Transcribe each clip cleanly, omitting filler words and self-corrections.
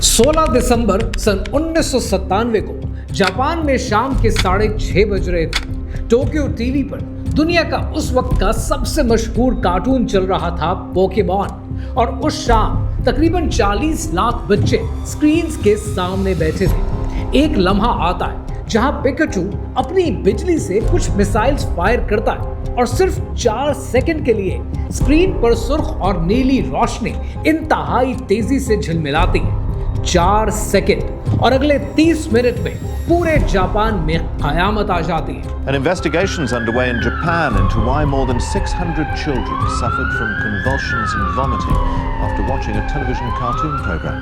16 दिसंबर सन 1997 को जापान में शाम के 6:30 बज रहे थे। टोक्यो टीवी पर दुनिया का उस वक्त का सबसे मशहूर कार्टून चल रहा था पोकेमॉन, और उस शाम तकरीबन 40 लाख बच्चे स्क्रीन्स के सामने बैठे थे। एक लम्हा आता है जहां पिकाचू अपनी बिजली से कुछ मिसाइल्स फायर करता है और सिर्फ 4 सेकंड के लिए स्क्रीन पर सुर्ख और नीली रोशनी इंतहाई तेजी से झिलमिलाती है। 4 सेकंड और अगले 30 मिनट में पूरे जापान में कयामत आ जाती है। An investigation is underway in Japan into why more than 600 children suffered from convulsions and vomiting after watching a television cartoon program.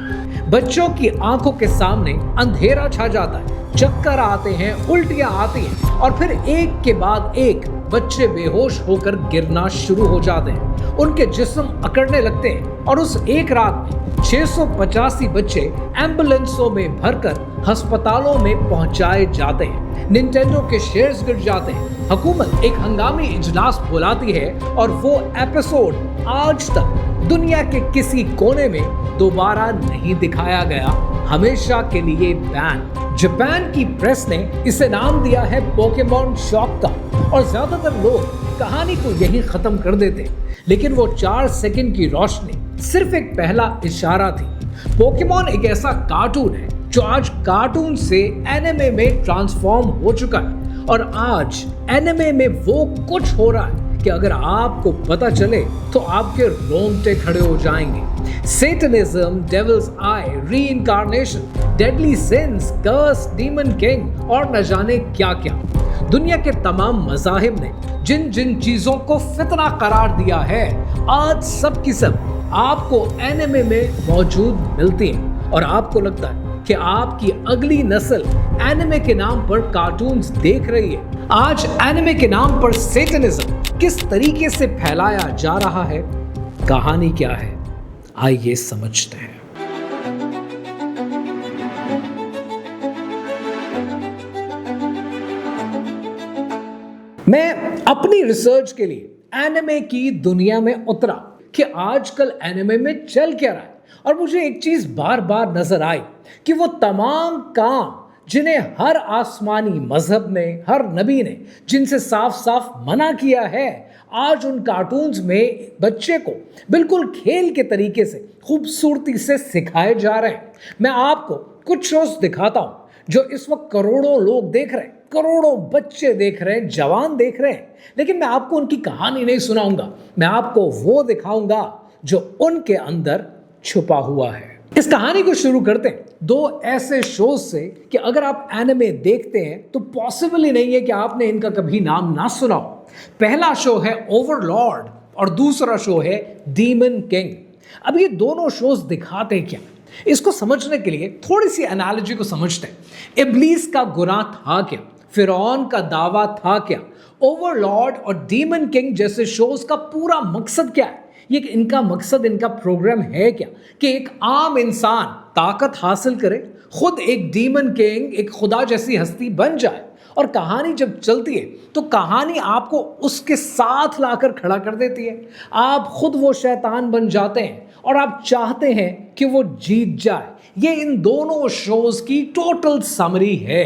बच्चों की आंखों के सामने अंधेरा छा जाता है, चक्कर आते हैं, उल्टियां आती हैं और फिर एक के बाद एक बच्चे बेहोश होकर गिरना शुरू हो जाते हैं। उनके जिस्म अकड़ने लगते हैं और उस एक रात में 685 बच्चे एम्बुलेंसों में भरकर अस्पतालों में पहुंचाए जाते हैं। निंटेंडो के शेयर्स गिर जाते हैं। हुकूमत एक हंगामी इजलास बुलाती है और वो एपिसोड आज तक दुनिया के किसी कोने में दोबारा नहीं दिखाया गया, हमेशा के लिए बैन। जापान की प्रेस ने इसे नाम दिया है पोकेमॉन शॉक का, और ज्यादातर लोग कहानी को यही खत्म कर देते। लेकिन वो 4 सेकंड की रोशनी सिर्फ एक पहला इशारा थी। पोकेमॉन एक ऐसा कार्टून है जो आज कार्टून से एनिमे में ट्रांसफॉर्म हो चुका है, और आज एनिमे में वो कुछ हो रहा है कि अगर आपको पता चले तो आपके रोंगटे खड़े हो जाएंगे। सेटनिज्म, डेविल्स आई, रीइंकार्नेशन, डेडली सिंस, कर्स, डीमन किंग और न जाने क्या क्या। दुनिया के तमाम मज़ाहिब ने जिन जिन चीजों को फितना करार दिया है, आज सब की सब आपको एनिमे में मौजूद मिलती हैं, और आपको लगता है कि आपकी अगली नस्ल एनिमे के नाम पर कार्टून्स देख रही है। आज एनिमे के नाम पर सेटनिज्म किस तरीके से फैलाया जा रहा है, कहानी क्या है, आइए समझते हैं। मैं अपनी रिसर्च के लिए एनिमे की दुनिया में उतरा कि आजकल एनिमे में चल क्या रहा है, और मुझे एक चीज बार बार नजर आई कि वो तमाम काम जिन्हें हर आसमानी मजहब ने, हर नबी ने जिनसे साफ साफ मना किया है, आज उन कार्टून्स में बच्चे को बिल्कुल खेल के तरीके से खूबसूरती से सिखाए जा रहे हैं। मैं आपको कुछ शोज दिखाता हूं जो इस वक्त करोड़ों लोग देख रहे हैं, करोड़ों बच्चे देख रहे हैं, जवान देख रहे हैं, लेकिन मैं आपको उनकी कहानी नहीं सुनाऊंगा। मैं आपको वो दिखाऊंगा जो उनके अंदर छुपा हुआ है। इस कहानी को शुरू करते हैं 2 ऐसे शोज से कि अगर आप एनिमे देखते हैं तो पॉसिबल ही नहीं है कि आपने इनका कभी नाम ना सुना हो। पहला शो है ओवरलॉर्ड और दूसरा शो है डीमन किंग। अब ये दोनों शोज दिखाते क्या, इसको समझने के लिए थोड़ी सी एनालॉजी को समझते हैं। इब्लीस का गुनाह था क्या, फिरौन का दावा था क्या, ओवरलॉर्ड और डीमन किंग जैसे शोज का पूरा मकसद क्या है, ये इनका मकसद, इनका प्रोग्राम है क्या कि एक आम इंसान ताकत हासिल करे, खुद एक डीमन किंग, एक खुदा जैसी हस्ती बन जाए, और कहानी जब चलती है तो कहानी आपको उसके साथ लाकर खड़ा कर देती है। आप खुद वो शैतान बन जाते हैं और आप चाहते हैं कि वो जीत जाए। ये इन दोनों शोज की टोटल समरी है।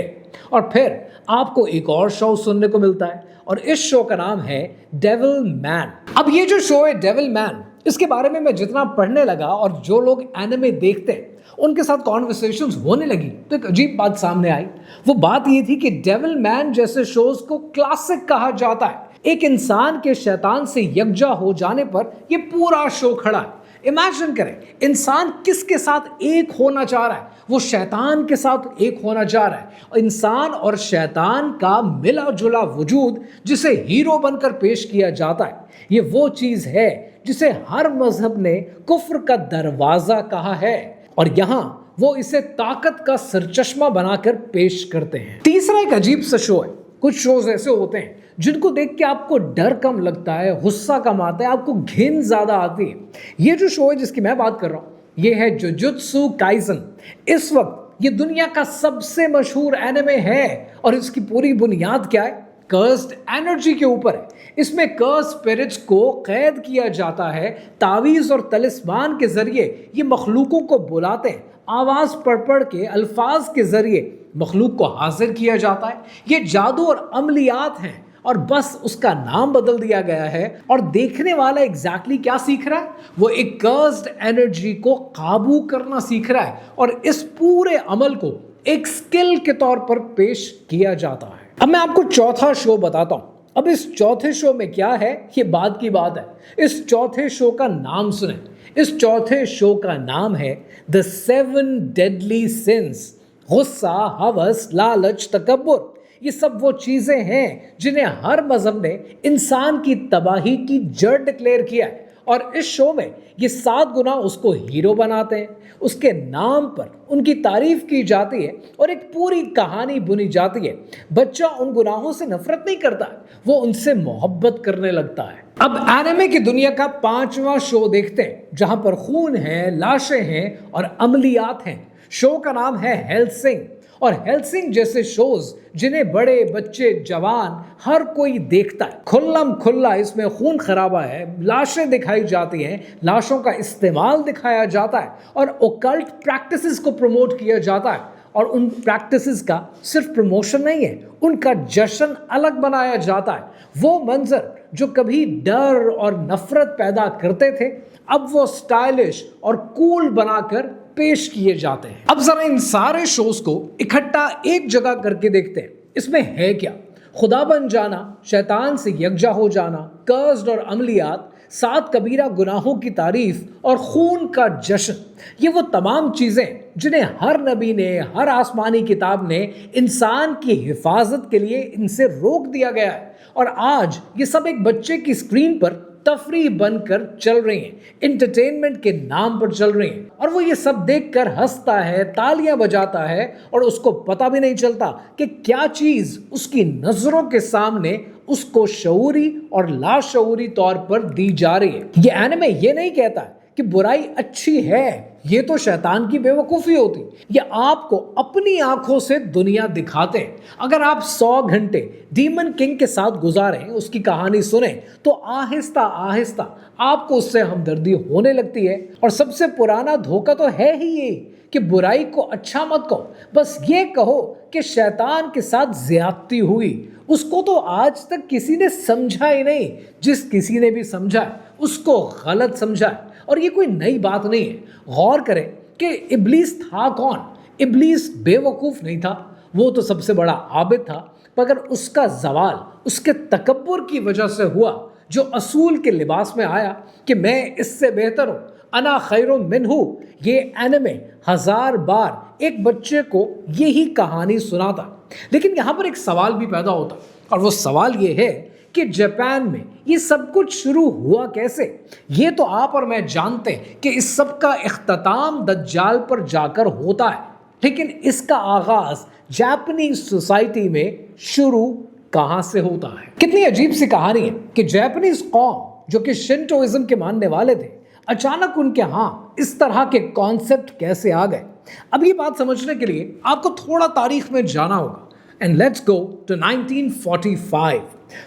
और फिर आपको एक और शो सुनने को मिलता है, और इस शो का नाम है डेविल मैन। अब ये जो शो है डेविल मैन, इसके बारे में मैं जितना पढ़ने लगा और जो लोग एनिमे देखते हैं उनके साथ कॉन्वर्सेशंस होने लगी तो एक अजीब बात सामने आई। वो बात ये थी कि डेविल मैन जैसे शोज को क्लासिक कहा जाता है। एक इंसान के शैतान से यकजा हो जाने पर ये पूरा शो खड़ा है। इमेजिन करें, इंसान किसके साथ एक होना चाह रहा है, वो शैतान के साथ एक होना चाह रहा है। इंसान और शैतान का मिला जुला वजूद जिसे हीरो बनकर पेश किया जाता है, ये वो चीज है जिसे हर मजहब ने कुफ्र का दरवाजा कहा है, और यहां वो इसे ताकत का सरचश्मा बनाकर पेश करते हैं। तीसरा एक अजीब सा शो है। कुछ शोज ऐसे होते हैं जिनको देख के आपको डर कम लगता है, गुस्सा कम आता है, आपको घिन ज्यादा आती है। ये जो शो है जिसकी मैं बात कर रहा हूं, ये है जुजुत्सु काइसन। इस वक्त ये दुनिया का सबसे मशहूर एनिमे है, और इसकी पूरी बुनियाद क्या है, कर्स्ड एनर्जी के ऊपर है। इसमें कर्स स्पिरिट्स को कैद किया जाता है। तावीज़ और तलिस्मान के जरिए ये मखलूकों को बुलाते हैं, आवाज पढ़ के अल्फाज के जरिए मखलूक को हाजिर किया जाता है। ये जादू और अमलियात हैं और बस उसका नाम बदल दिया गया है। और देखने वाला एग्जैक्टली क्या सीख रहा है? वो एक कर्स्ड एनर्जी को काबू करना सीख रहा है और इस पूरे अमल को एक स्किल के तौर पर पेश किया जाता है। अब मैं आपको चौथा शो बताता हूं। अब इस चौथे शो में क्या है, ये बाद की बात है। इस चौथे शो का नाम सुने। इस चौथे शो का नाम है द 7 डेडली सिंस। गुस्सा, हवस, लालच, तकब्बुर, ये सब वो चीजें हैं जिन्हें हर मजहब ने इंसान की तबाही की जड़ डिक्लेयर किया है। और इस शो में ये 7 गुनाह उसको हीरो बनाते हैं, उसके नाम पर उनकी तारीफ की जाती है और एक पूरी कहानी बुनी जाती है। बच्चा उन गुनाहों से नफरत नहीं करता, वो उनसे मोहब्बत करने लगता है। अब एनिमे की दुनिया का 5वां शो देखते हैं जहां पर खून है, लाशें हैं और अमलियात हैं। शो का नाम है हेल्सिंग। और हेल्सिंग जैसे शोज जिन्हें बड़े, बच्चे, जवान हर कोई देखता है, खुल्लम खुल्ला इसमें खून खराबा है, लाशें दिखाई जाती हैं, लाशों का इस्तेमाल दिखाया जाता है और ओकल्ट प्रैक्टिसेस को प्रमोट किया जाता है। और उन प्रैक्टिसेस का सिर्फ प्रमोशन नहीं है, उनका जश्न अलग बनाया जाता है। वो मंजर जो कभी डर और नफरत पैदा करते थे, अब वो स्टाइलिश और कूल बनाकर पेश किए जाते हैं। अब जरा इन सारे शोज को इकट्ठा एक जगह करके देखते हैं। इसमें है क्या? खुदा बन जाना, शैतान से यकजा हो जाना, कर्स्ड और अमलियात, 7 कबीरा गुनाहों की तारीफ और खून का जश्न। ये वो तमाम चीजें जिन्हें हर नबी ने, हर आसमानी किताब ने इंसान की हिफाजत के लिए इनसे रोक दिया गया है। और आज ये सब एक बच्चे की स्क्रीन पर तफरीह बनकर चल रही हैं, एंटरटेनमेंट के नाम पर चल रही हैं। और वो ये सब देखकर हंसता है, तालियां बजाता है और उसको पता भी नहीं चलता कि क्या चीज उसकी नजरों के सामने उसको शऊरी और लाशऊरी तौर पर दी जा रही है। ये एनिमे ये नहीं कहता कि बुराई अच्छी है, ये तो शैतान की बेवकूफ़ी होती। ये आपको अपनी आंखों से दुनिया दिखाते हैं। अगर आप 100 घंटे डीमन किंग के साथ गुजारें, उसकी कहानी सुने, तो आहिस्ता आहिस्ता आपको उससे हमदर्दी होने लगती है। और सबसे पुराना धोखा तो है ही ये कि बुराई को अच्छा मत कहो, बस ये कहो कि शैतान के साथ ज्यादती हुई। उसको तो आज तक किसी ने समझा ही नहीं, जिस किसी ने भी समझा है उसको गलत समझा है। और ये कोई नई बात नहीं है। गौर करें कि इब्लीस था कौन? इब्लीस बेवकूफ़ नहीं था, वो तो सबसे बड़ा आबिद था, मगर उसका जवाल उसके तकब्बुर की वजह से हुआ, जो असूल के लिबास में आया कि मैं इससे बेहतर हूँ, अना खैरुम मिन्हु। ये एनिमे 1000 बार एक बच्चे को यही कहानी सुनाता। लेकिन यहाँ पर एक सवाल भी पैदा होता, और वो सवाल ये है कि जापान में ये सब कुछ शुरू हुआ कैसे? ये तो आप और मैं जानते हैं कि इस सब का इख्तिताम दज्जाल पर जाकर होता है, लेकिन इसका आगाज जापानीज सोसाइटी में शुरू कहां से होता है? कितनी अजीब सी कहानी है कि जापानीज कौम जो कि शिंटोइज्म के मानने वाले थे, अचानक उनके यहाँ इस तरह के कॉन्सेप्ट कैसे आ गए? अब ये बात समझने के लिए आपको थोड़ा तारीख में जाना होगा। And let's go to 1945।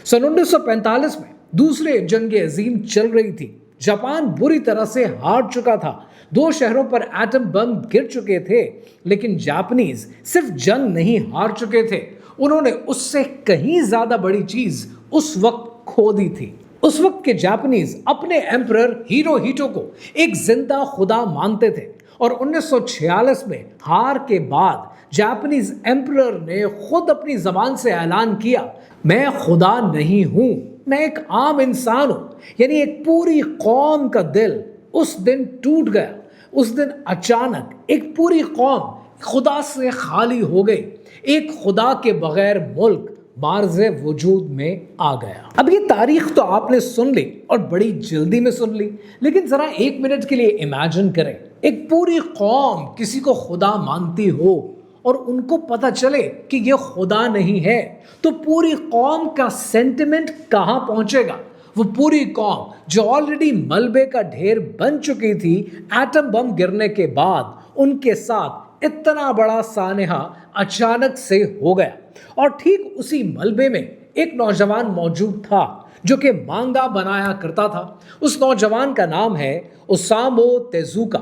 सन 1945 में दूसरे जंग अजीम चल रही थी। जापान बुरी तरह से हार चुका था। 2 शहरों पर एटम बम गिर चुके थे, लेकिन जापानीज सिर्फ जंग नहीं हार चुके थे, उन्होंने उससे कहीं ज्यादा बड़ी चीज उस वक्त खो दी थी। उस वक्त के जापानीज अपने एम्परर हिरोहितो को एक जिंदा खुदा मानते थे। और 1946 में हार के बाद जापानीज एम्परर ने खुद अपनी जबान से ऐलान किया, मैं खुदा नहीं हूं, मैं एक आम इंसान हूं। यानी एक पूरी कौम का दिल उस दिन टूट गया। उस दिन अचानक एक पूरी कौम खुदा से खाली हो गई। एक खुदा के बगैर मुल्क मार्ज़े वजूद में आ गया। अब ये तारीख तो आपने सुन ली और बड़ी जल्दी में सुन ली, लेकिन जरा 1 मिनट के लिए इमेजिन करें, एक पूरी कौम किसी को खुदा मानती हो और उनको पता चले कि ये खुदा नहीं है, तो पूरी कौम का सेंटिमेंट कहाँ पहुंचेगा? वो पूरी कौम जो ऑलरेडी मलबे का ढेर बन चुकी थी एटम बम गिरने के बाद, उनके साथ इतना बड़ा सानेहा अचानक से हो गया। और ठीक उसी मलबे में एक नौजवान मौजूद था जो कि मांगा बनाया करता था। उस नौजवान का नाम है ओसामो तेजुका।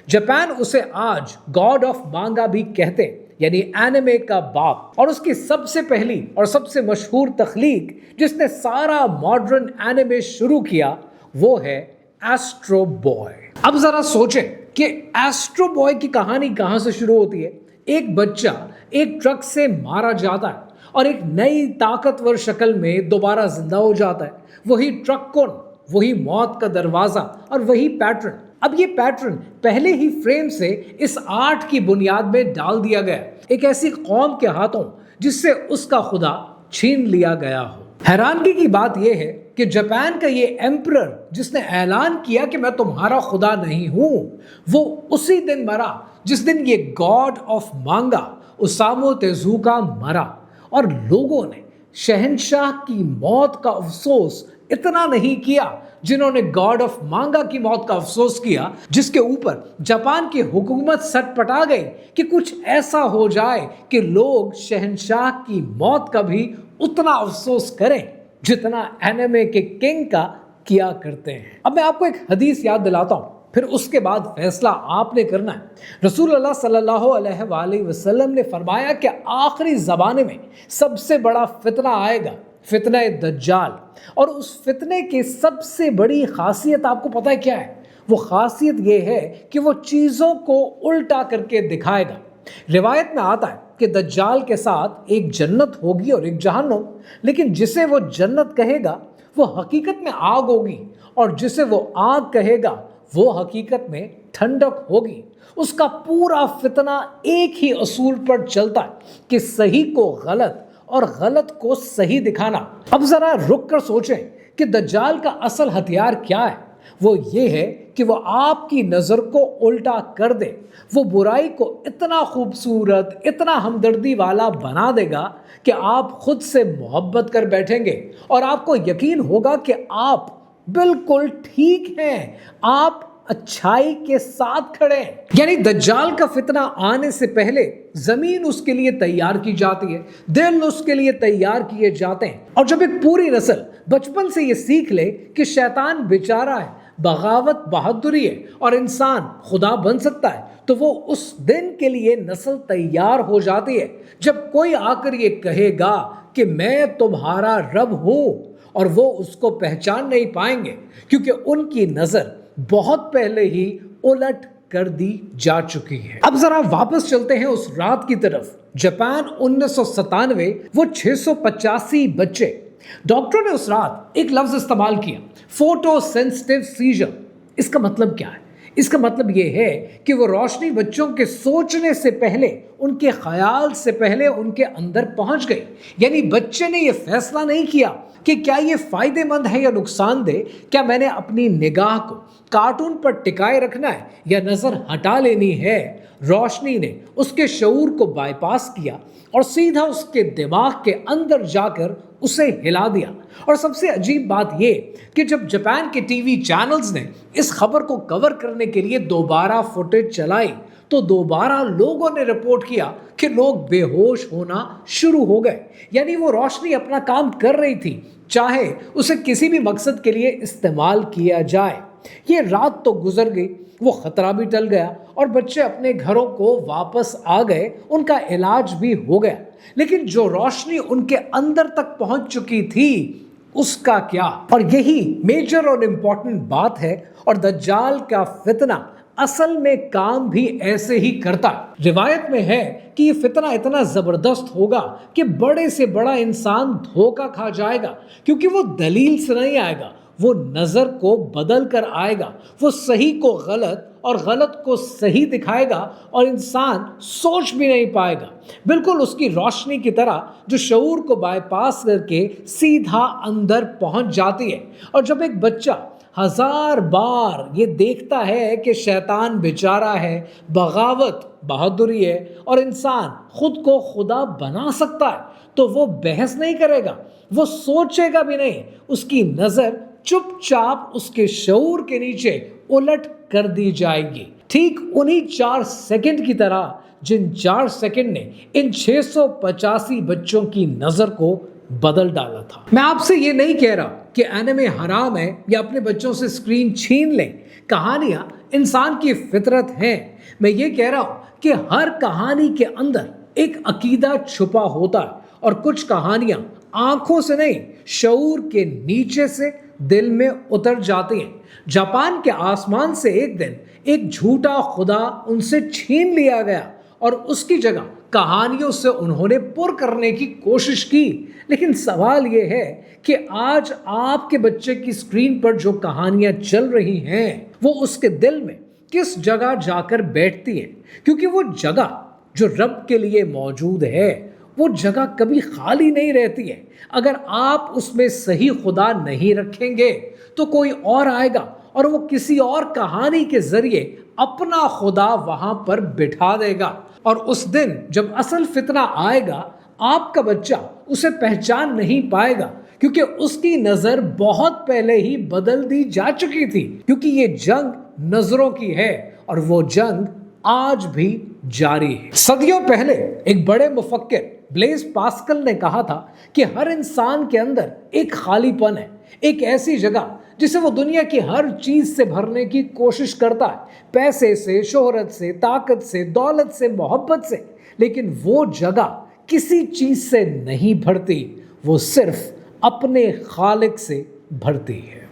जापान उसे आज गॉड ऑफ मांगा भी कहते हैं, यानी एनिमे का बाप। और उसकी सबसे पहली और सबसे मशहूर तख्लीक जिसने सारा मॉडर्न एनिमे शुरू किया वो है एस्ट्रो बॉय। अब जरा सोचें कि एस्ट्रो बॉय की कहानी कहां से शुरू होती है। एक बच्चा एक ट्रक से मारा जाता है और एक नई ताकतवर शक्ल में दोबारा जिंदा हो जाता है। वही ट्रक कौन, वही मौत का दरवाजा और वही पैटर्न। अब ये पैटर्न पहले ही फ्रेम से इस आर्ट की बुनियाद में डाल दिया गया, एक ऐसी कौम के हाथों जिससे उसका खुदा छीन लिया गया हो। हैरानगी की बात यह है कि जापान का ये एम्परर जिसने ऐलान किया कि मैं तुम्हारा खुदा नहीं हूं, वो उसी दिन मरा जिस दिन ये गॉड ऑफ मांगा ओसामु तेजुका मरा। और लोगों ने शहंशाह की मौत का अफसोस इतना नहीं किया जिन्होंने गॉड ऑफ मांगा की मौत का अफसोस किया, जिसके ऊपर जापान की हुकूमत सटपटा गई कि कुछ ऐसा हो जाए कि लोग शहंशाह की मौत का भी उतना अफसोस करें जितना एनिमे के किंग का किया करते हैं। अब मैं आपको एक हदीस याद दिलाता हूं, फिर उसके बाद फैसला आपने करना है। रसूल अल्लाह सल्लल्लाहु अलैहि वसल्लम ने फरमाया कि आखिरी ज़माने में सबसे बड़ा फितना आएगा, फितना दज्जाल। और उस फितने की सबसे बड़ी खासियत आपको पता है क्या है? वो खासियत ये है कि वो चीज़ों को उल्टा करके दिखाएगा। रिवायत में आता है कि दज्जाल के साथ एक जन्नत होगी और एक जहन्नुम, लेकिन जिसे वो जन्नत कहेगा वो हकीकत में आग होगी, और जिसे वो आग कहेगा वो हकीकत में ठंडक होगी। उसका पूरा फितना एक ही असूल पर चलता है कि सही को गलत और गलत को सही दिखाना। अब जरा रुक कर सोचें कि दज्जाल का असल हथियार क्या है। वो ये है कि वो आपकी नज़र को उल्टा कर दे। वो बुराई को इतना खूबसूरत, इतना हमदर्दी वाला बना देगा कि आप खुद से मोहब्बत कर बैठेंगे और आपको यकीन होगा कि आप बिल्कुल ठीक हैं, आप अच्छाई के साथ खड़े हैं। यानी दज्जाल का फितना आने से पहले जमीन उसके लिए तैयार की जाती है, दिल उसके लिए तैयार किए जाते हैं। और जब एक पूरी नस्ल बचपन से ये सीख ले कि शैतान बेचारा है, बगावत बहादुरी है और इंसान खुदा बन सकता है, तो वो उस दिन के लिए नस्ल तैयार हो जाती है जब कोई आकर ये कहेगा कि मैं तुम्हारा रब हूं, और वो उसको पहचान नहीं पाएंगे क्योंकि उनकी नजर बहुत पहले ही उलट कर दी जा चुकी है। अब जरा वापस चलते हैं उस रात की तरफ। जापान 1997, वो 685 बच्चे। डॉक्टरों ने उस रात एक लफ्ज इस्तेमाल किया, फोटो सेंसिटिव सीजर। इसका मतलब क्या है? इसका मतलब ये है कि वो रोशनी बच्चों के सोचने से पहले, उनके ख्याल से पहले उनके अंदर पहुंच गई। यानी बच्चे ने ये फैसला नहीं किया कि क्या ये फायदेमंद है या नुकसानदेह, क्या मैंने अपनी निगाह को कार्टून पर टिकाए रखना है या नजर हटा लेनी है। रोशनी ने उसके शऊर को बाईपास किया और सीधा उसके दिमाग के अंदर जाकर उसे हिला दिया। और सबसे अजीब बात यह कि जब जापान के टीवी चैनल्स ने इस खबर को कवर करने के लिए दोबारा फुटेज चलाई तो दोबारा लोगों ने रिपोर्ट किया कि लोग बेहोश होना शुरू हो गए। यानी वो रोशनी अपना काम कर रही थी, चाहे उसे किसी भी मकसद के लिए इस्तेमाल किया जाए। ये रात तो गुजर गई, वो खतरा भी टल गया और बच्चे अपने घरों को वापस आ गए, उनका इलाज भी हो गया। लेकिन जो रोशनी उनके अंदर तक पहुंच चुकी थी उसका क्या? और यही मेजर और इंपॉर्टेंट बात है। और दज्जाल का फितना असल में काम भी ऐसे ही करता। रिवायत में है कि ये फितना इतना जबरदस्त होगा कि बड़े से बड़ा इंसान धोखा खा जाएगा, क्योंकि वो दलील से नहीं आएगा, वो नजर को बदल कर आएगा। वो सही को गलत और गलत को सही दिखाएगा और इंसान सोच भी नहीं पाएगा, बिल्कुल उसकी रोशनी की तरह जो शऊर को बाईपास करके सीधा अंदर पहुंच जाती है। और जब एक बच्चा 1000 बार ये देखता है कि शैतान बेचारा है, बगावत बहादुरी है और इंसान खुद को खुदा बना सकता है, तो वो बहस नहीं करेगा, वो सोचेगा भी नहीं, उसकी नजर चुपचाप उसके शऊर के नीचे उलट कर दी जाएगी। ठीक उन्हीं 4 सेकंड की तरह जिन 4 सेकंड ने इन 685 बच्चों की नजर को بدल डाला था। मैं आपसे ये नहीं कह रहा कि एनिमे हराम है या अपने बच्चों से स्क्रीन छीन लें। कहानियां इंसान की फितरत हैं। मैं ये कह रहा हूं कि हर कहानी के अंदर एक अकीदा छुपा होता है और कुछ कहानियां आंखों से नहीं, शऊर के नीचे से दिल में उतर जाती हैं। जापान के आसमान से एक दिन एक झूठा खुदा उनसे छीन लिया गया और उसकी जगह कहानियों से उन्होंने पुर करने की कोशिश की। लेकिन सवाल यह है कि आज आपके बच्चे की स्क्रीन पर जो कहानियां चल रही हैं वो उसके दिल में किस जगह जाकर बैठती हैं, क्योंकि वो जगह जो रब के लिए मौजूद है वो जगह कभी खाली नहीं रहती है। अगर आप उसमें सही खुदा नहीं रखेंगे तो कोई और आएगा और वो किसी और कहानी के जरिए अपना खुदा वहां पर बिठा देगा, और उस दिन जब असल फितना आएगा आपका बच्चा उसे पहचान नहीं पाएगा, क्योंकि उसकी नजर बहुत पहले ही बदल दी जा चुकी थी। क्योंकि ये जंग नजरों की है और वो जंग आज भी जारी है। सदियों पहले एक बड़े मुफक्किर ब्लेज पास्कल ने कहा था कि हर इंसान के अंदर एक खालीपन है, एक ऐसी जगह जिसे वो दुनिया की हर चीज से भरने की कोशिश करता है, पैसे से, शोहरत से, ताकत से, दौलत से, मोहब्बत से, लेकिन वो जगह किसी चीज से नहीं भरती, वो सिर्फ अपने खालिक से भरती है।